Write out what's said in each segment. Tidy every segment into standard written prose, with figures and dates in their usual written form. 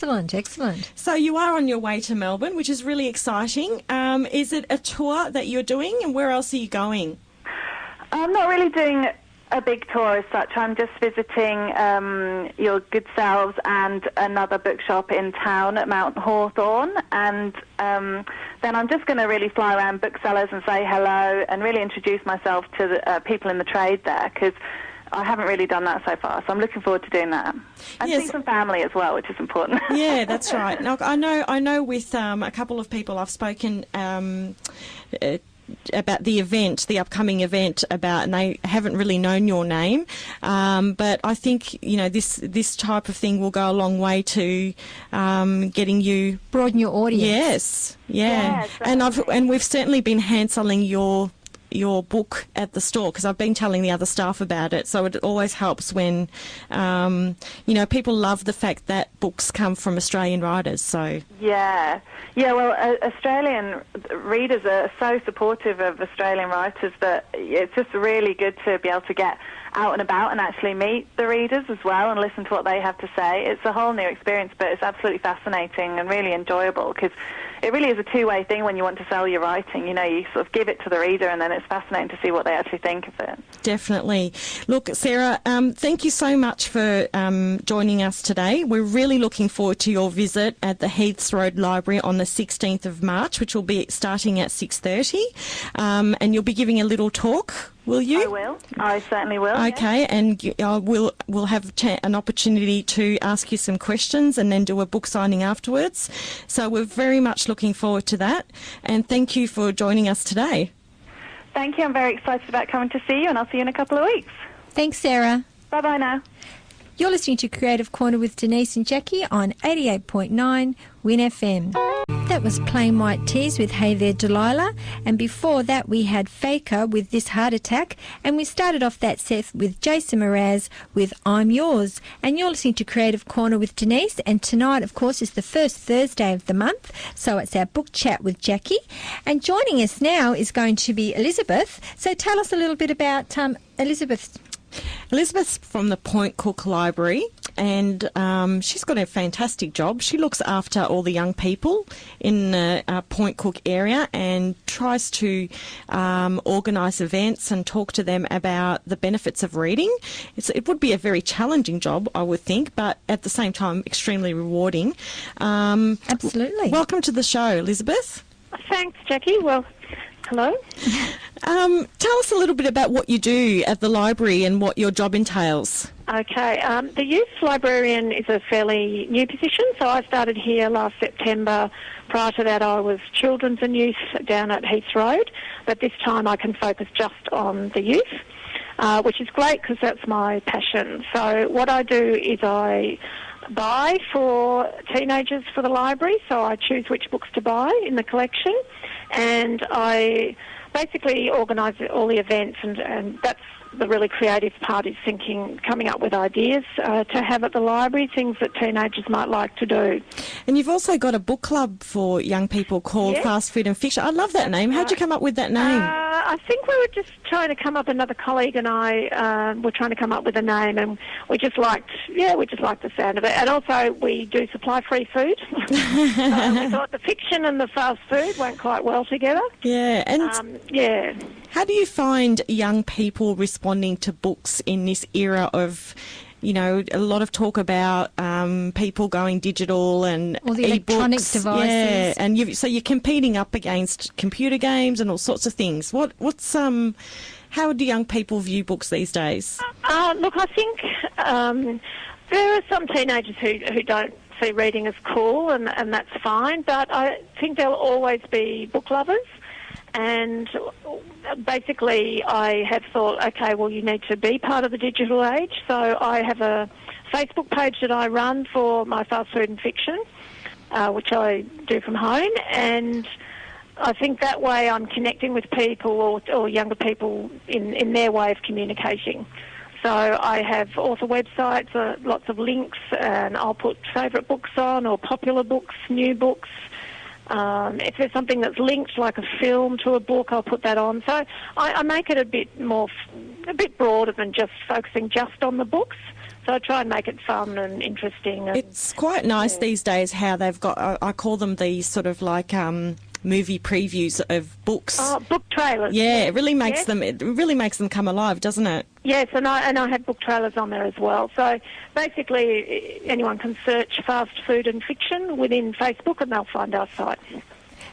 Excellent, excellent. So you are on your way to Melbourne, which is really exciting. Is it a tour that you're doing, and where else are you going? I'm not really doing a big tour as such. I'm just visiting Your Good Selves and another bookshop in town at Mount Hawthorn, and then I'm just going to really fly around booksellers and say hello and really introduce myself to the people in the trade there, because I haven't really done that so far, so I'm looking forward to doing that. And seeing some family as well, which is important. Yeah, that's right. Now, I know with a couple of people I've spoken about the event, the upcoming event, and they haven't really known your name, but I think this type of thing will go a long way to getting you broaden your audience. Yes, yeah, and we've certainly been hand selling your book at the store, because I've been telling the other staff about it, so it always helps when people love the fact that books come from Australian writers. So well, Australian readers are so supportive of Australian writers that it's just really good to be able to get out and about and actually meet the readers as well and listen to what they have to say. It's a whole new experience, but it's absolutely fascinating and really enjoyable, because it really is a two-way thing when you want to sell your writing. You sort of give it to the reader, and then it's fascinating to see what they actually think of it. Definitely. Look, Sarah, thank you so much for joining us today. We're really looking forward to your visit at the Heaths Road Library on the 16th of March, which will be starting at 6:30, and you'll be giving a little talk. Will you? I will. I certainly will. Okay, yeah. And we'll have an opportunity to ask you some questions and then do a book signing afterwards. So we're very much looking forward to that. And thank you for joining us today. Thank you. I'm very excited about coming to see you, and I'll see you in a couple of weeks. Thanks, Sarah. Bye-bye now. You're listening to Creative Corner with Denise and Jackie on 88.9 Win FM. That was Plain White Tees with Hey There Delilah, and before that we had Faker with This Heart Attack, and we started off that set with Jason Mraz with I'm Yours. And you're listening to Creative Corner with Denise, and tonight of course is the first Thursday of the month, so it's our book chat with Jackie, and joining us now is going to be Elizabeth. So tell us a little bit about Elizabeth. Elizabeth's from the Point Cook Library, and she's got a fantastic job. She looks after all the young people in the Point Cook area and tries to organise events and talk to them about the benefits of reading. It would be a very challenging job, I would think, but at the same time extremely rewarding. Absolutely. Welcome to the show, Elizabeth. Thanks, Jackie. Well, hello. Tell us a little bit about what you do at the library and what your job entails. Okay. The youth librarian is a fairly new position, so I started here last September. Prior to that, I was children's and youth down at Heaths Road, but this time I can focus just on the youth, which is great because that's my passion. So what I do is I buy for teenagers for the library, so I choose which books to buy in the collection, and I basically organise all the events, and that's the really creative part, is coming up with ideas to have at the library, things that teenagers might like to do. And you've also got a book club for young people called Fast Food and Fiction. I love that name. How'd you come up with that name? I think we were just trying to come up, another colleague and I were trying to come up with a name, and we just liked the sound of it. And also we do supply free food. We thought the fiction and the fast food went quite well together. Yeah, and how do you find young people responding to books in this era of, a lot of talk about people going digital and all the electronic devices? Yeah, and so you're competing up against computer games and all sorts of things. How do young people view books these days? Look, I think there are some teenagers who don't see reading as cool, and that's fine, but I think there'll always be book lovers. And basically I have thought, okay, well, you need to be part of the digital age. So I have a Facebook page that I run for my fast food and fiction, which I do from home. And I think that way I'm connecting with people or younger people in their way of communicating. So I have author websites, lots of links, and I'll put favourite books on, or popular books, new books. If there's something that's linked, like a film to a book, I'll put that on. So I make it a bit broader than just focusing just on the books. So I try and make it fun and interesting. And, it's quite nice these days how they've got, I call them these sort of like movie previews of books. Oh, book trailers. Yeah, it really makes them come alive, doesn't it? Yes, and I have book trailers on there as well. So basically anyone can search fast food and fiction within Facebook and they'll find our site.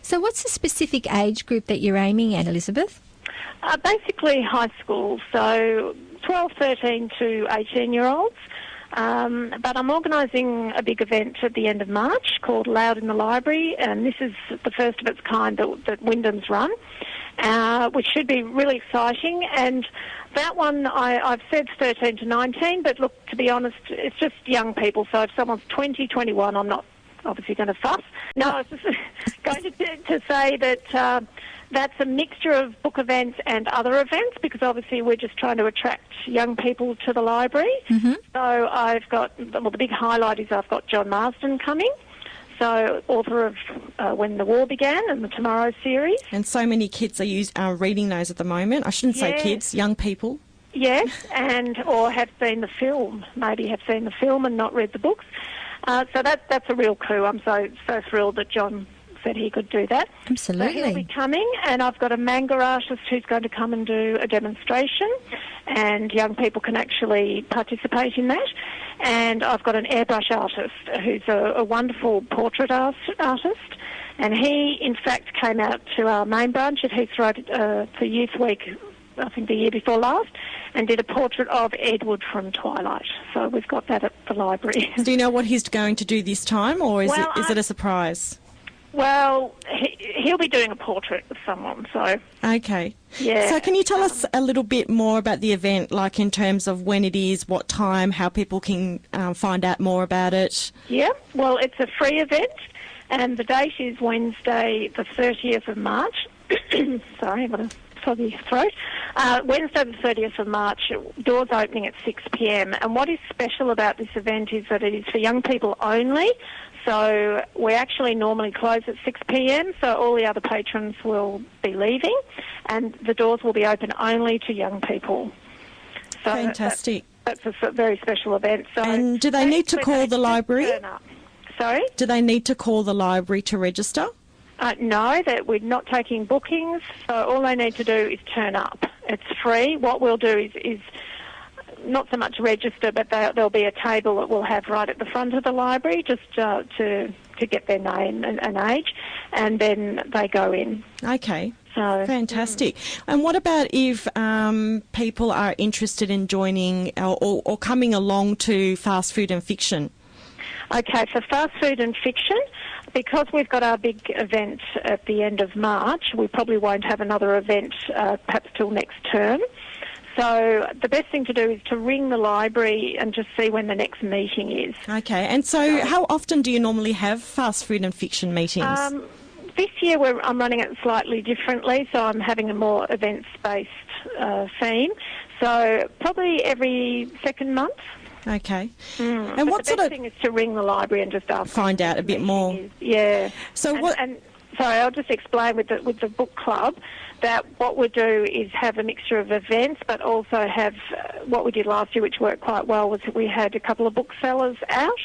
So what's the specific age group that you're aiming at, Elizabeth? Basically high school, so 12, 13 to 18-year-olds. But I'm organising a big event at the end of March called Loud in the Library, and this is the first of its kind that Wyndham's run, which should be really exciting. And that one, I've said 13 to 19, but look, to be honest, it's just young people. So if someone's 20, 21, I'm not obviously going to fuss. No, I was just going to say that that's a mixture of book events and other events, because obviously we're just trying to attract young people to the library. Mm-hmm. So I've got, well, the big highlight is I've got John Marsden coming, so author of When the War Began and the Tomorrow series. And so many kids are reading those at the moment. I shouldn't say kids, young people. Yes, or have seen the film, maybe have seen the film and not read the books. So that's a real coup. I'm so thrilled that John said he could do that. Absolutely. So he'll be coming, and I've got a manga artist who's going to come and do a demonstration, and young people can actually participate in that. And I've got an airbrush artist who's a wonderful portrait artist, and he, in fact, came out to our main branch at Heathrow for Youth Week, I think the year before last, and did a portrait of Edward from Twilight. So we've got that at the library. Do you know what he's going to do this time, or is it a surprise? Well, he'll be doing a portrait of someone, so... Okay. Yeah. So can you tell us a little bit more about the event, like in terms of when it is, what time, how people can find out more about it? Yeah, well, it's a free event, and the date is Wednesday the 30th of March. Sorry, I've got a foggy throat. Wednesday the 30th of March, doors opening at 6 p.m. And what is special about this event is that it is for young people only. So we actually normally close at 6 p.m, so all the other patrons will be leaving, and the doors will be open only to young people. So fantastic. That's a very special event. So and do they need to call the library? Sorry? Do they need to call the library to register? No, that we're not taking bookings, so all they need to do is turn up. It's free. What we'll do is not so much register, but there'll be a table that we'll have right at the front of the library just to get their name and age, and then they go in. Okay. So, fantastic. And what about if people are interested in joining or coming along to Fast Food and Fiction? Okay, for Fast Food and Fiction, because we've got our big event at the end of March, we probably won't have another event perhaps till next term. So the best thing to do is to ring the library and just see when the next meeting is. Okay, and so how often do you normally have Fast Food and Fiction meetings? This year I'm running it slightly differently, so I'm having a more events-based theme. So probably every second month. Okay. And but what the best thing is to ring the library and just ask. Find out a bit more. Yeah. So sorry, I'll just explain with the book club that what we do is have a mixture of events, but also have what we did last year, which worked quite well, was that we had a couple of booksellers out,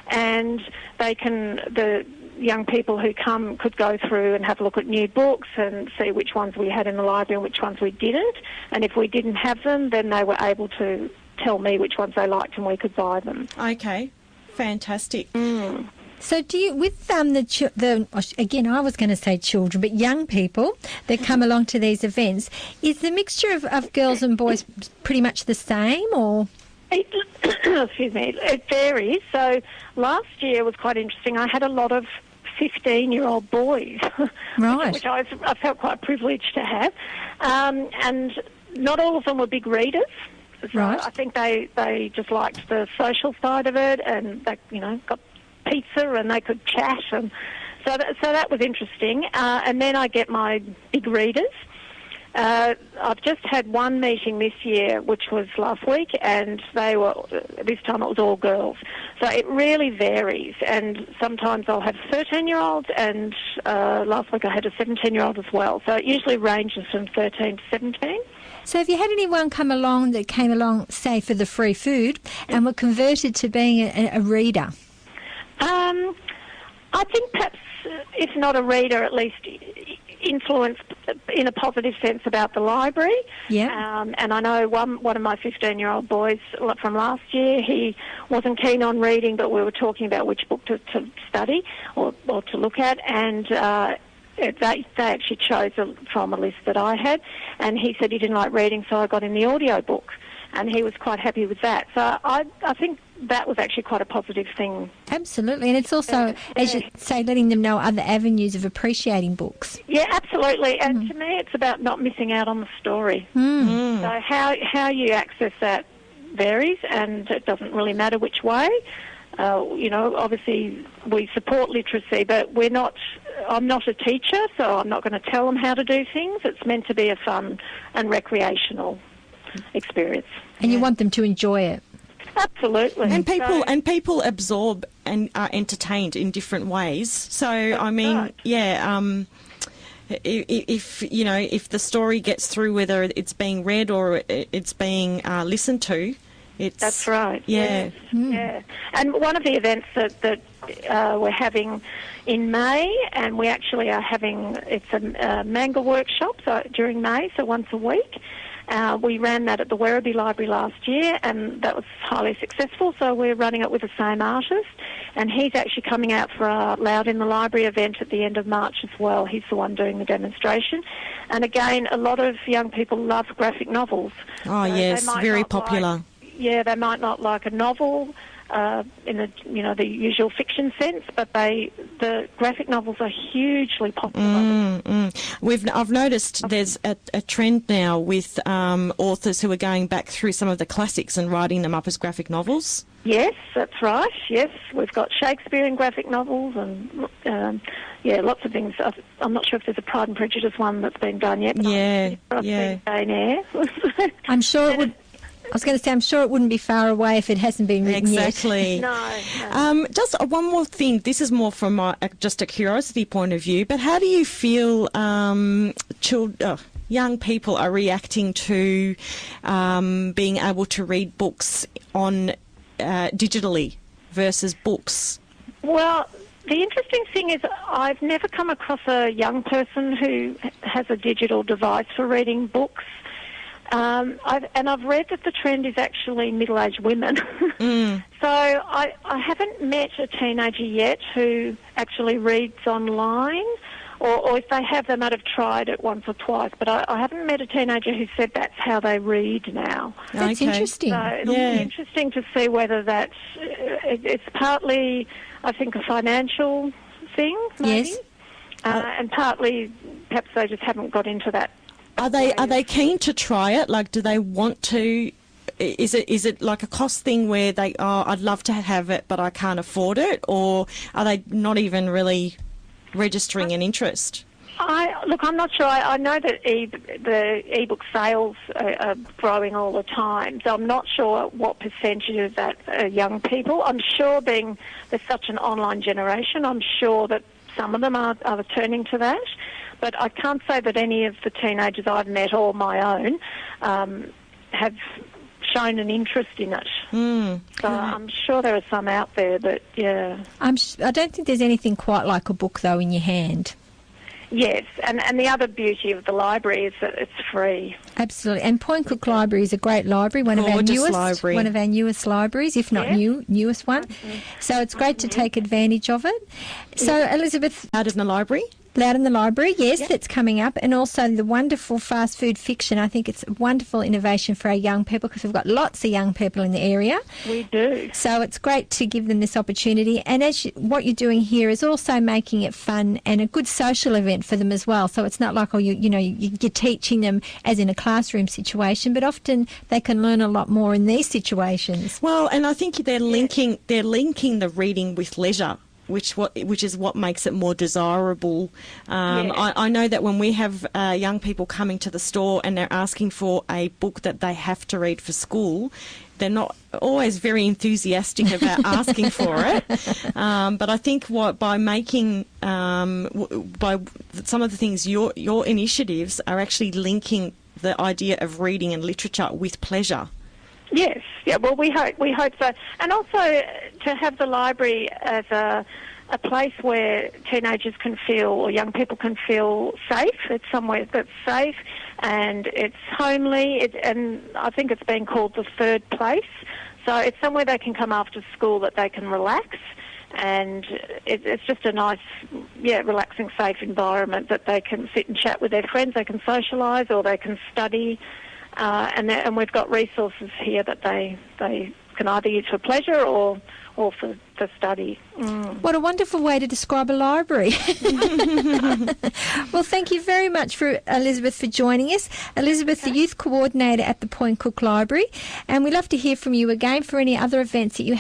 and the young people who come could go through and have a look at new books and see which ones we had in the library and which ones we didn't. And if we didn't have them, then they were able to tell me which ones they liked and we could buy them. Okay, fantastic. So do you, with again, I was going to say children, but young people that come along to these events, is the mixture of girls and boys pretty much the same, or? Excuse me, it varies. So last year was quite interesting. I had a lot of 15-year-old boys, right, which I felt quite privileged to have, and not all of them were big readers. So right. I think they just liked the social side of it, and they got pizza and they could chat, and so that was interesting. And then I get my big readers. I've just had one meeting this year, which was last week, and this time it was all girls. So it really varies, and sometimes I'll have 13-year-olds, and last week I had a 17-year-old as well. So it usually ranges from 13 to 17. So have you had anyone came along, say, for the free food and were converted to being a reader? I think perhaps, if not a reader, at least influenced in a positive sense about the library. Yeah. And I know one of my 15-year-old boys from last year, he wasn't keen on reading, but we were talking about which book to study or to look at, and they actually chose from a list that I had, and he said he didn't like reading, so I got him the audio book, and he was quite happy with that. So I think that was actually quite a positive thing. Absolutely, and it's also, as you say, letting them know other avenues of appreciating books. Yeah, absolutely, and to me it's about not missing out on the story. So how you access that varies, and it doesn't really matter which way. Obviously we support literacy, but I'm not a teacher, so I'm not going to tell them how to do things. It's meant to be a fun and recreational experience. And you want them to enjoy it. Absolutely. And people absorb and are entertained in different ways. So I mean, right. If the story gets through, whether it's being read or it's being listened to, that's right. Yeah. Yes. Yeah. And one of the events that we're having in May, and we actually are having, it's a manga workshop during May, so once a week. We ran that at the Werribee Library last year, and that was highly successful, so we're running it with the same artist, and he's actually coming out for our Loud in the Library event at the end of March as well. He's the one doing the demonstration. And again, a lot of young people love graphic novels. Oh, yes, very popular. They might not like a novel in the usual fiction sense, but the graphic novels are hugely popular. I've noticed there's a trend now with authors who are going back through some of the classics and writing them up as graphic novels. Yes, that's right. Yes, we've got Shakespearean graphic novels and lots of things. I'm not sure if there's a Pride and Prejudice one that's been done yet. But I've seen Jane Eyre. I'm sure it would. I was going to say, I'm sure it wouldn't be far away if it hasn't been written exactly. yet. No. Just one more thing. This is more from just a curiosity point of view, but how do you feel young people are reacting to being able to read books on digitally versus books? Well, the interesting thing is I've never come across a young person who has a digital device for reading books. I've read that the trend is actually middle-aged women. So I haven't met a teenager yet who actually reads online, or if they have, they might have tried it once or twice, but I haven't met a teenager who said that's how they read now. That's interesting. So it'll be interesting to see whether it's partly, I think, a financial thing, maybe, yes. and partly perhaps they just haven't got into that. Are they keen to try it? Like, do they want to? Is it like a cost thing where I'd love to have it, but I can't afford it, or are they not even really registering an interest? I'm not sure. I know that the ebook sales are growing all the time, so I'm not sure what percentage of that are young people. I'm sure there's such an online generation, I'm sure that some of them are turning to that. But I can't say that any of the teenagers I've met or my own have shown an interest in it. So I'm sure there are some out there, but I don't think there's anything quite like a book, though, in your hand. Yes, and the other beauty of the library is that it's free. Absolutely, and Point Cook Library is a great library, one of our newest libraries, if not newest one. So it's great to take advantage of it. So Elizabeth, Out in the Library. Loud in the Library, yes, that's coming up, and also the wonderful fast food fiction. I think it's a wonderful innovation for our young people because we've got lots of young people in the area. We do. So it's great to give them this opportunity, and what you're doing here is also making it fun and a good social event for them as well. So it's not like you're teaching them as in a classroom situation, but often they can learn a lot more in these situations. Well, and I think they're linking the reading with leisure, which is what makes it more desirable. I know that when we have young people coming to the store and they're asking for a book that they have to read for school, they're not always very enthusiastic about asking for it. But I think by making by some of the things your initiatives are actually linking the idea of reading and literature with pleasure. Yes, yeah. Well, we hope so, and also to have the library as a place where teenagers can feel, or young people can feel safe. It's somewhere that's safe and it's homely, and I think it's been called the third place. So it's somewhere they can come after school that they can relax, and it's just a nice, relaxing, safe environment that they can sit and chat with their friends, they can socialise, or they can study. And we've got resources here that they can either use for pleasure or for study. What a wonderful way to describe a library. Well, thank you very much, Elizabeth, for joining us. Elizabeth, the Youth Coordinator at the Point Cook Library. And we'd love to hear from you again for any other events that you have